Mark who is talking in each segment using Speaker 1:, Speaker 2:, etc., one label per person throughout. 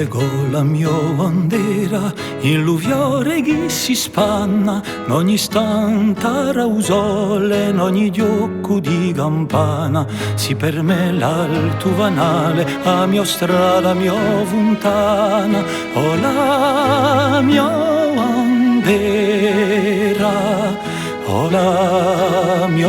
Speaker 1: vego la mia bandera in l'uviore che si spanna, in ogni istante rausole, in ogni diocco di campana. Si per me l'alto vanale, a mia strada, mia fontana, ho la mia bandera, ho la mia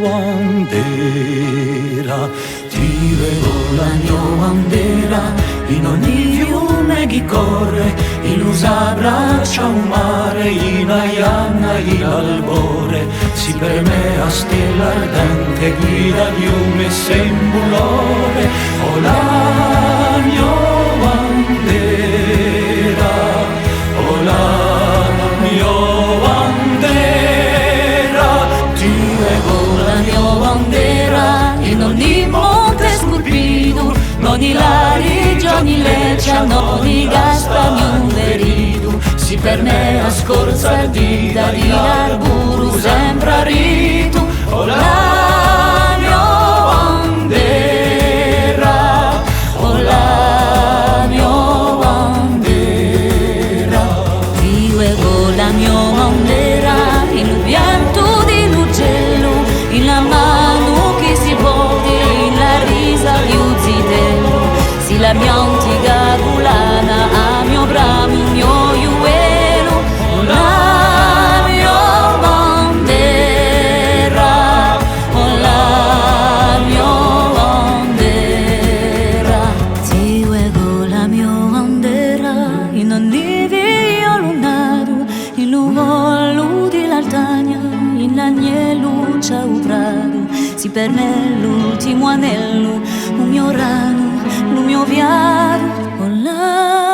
Speaker 1: bandera. Ti vedo la mia bandera in ogni fiume che corre, in usa braccia un mare, in aianna in albore. Si per me a stella ardente guida fiume sembulore, ho la mia bandera, ho la mia bandera. Ti vedo la mia bandera in ogni monte scolpito, ogni larigia, ogni leccia, ogni gasta, ogni verido. Si per me a scorza il dita di arburu sempre a rito, ho la mia bandera, ho la mia bandera. Ti vedo la mia bandera in un pianto di l'uccello, in la mano che si pone, in la risa di un zitello. Si la mia antica culana, a mio bramo, mio iuelo, ho la mia bandera, ho la mia bandera. Ti vedo la mia bandera in ogni via lunato, in l'uolo di l'altagna, in l'agnello ciao prato. Si per me l'ultimo anello, un mio rano, un mio viaggio, con la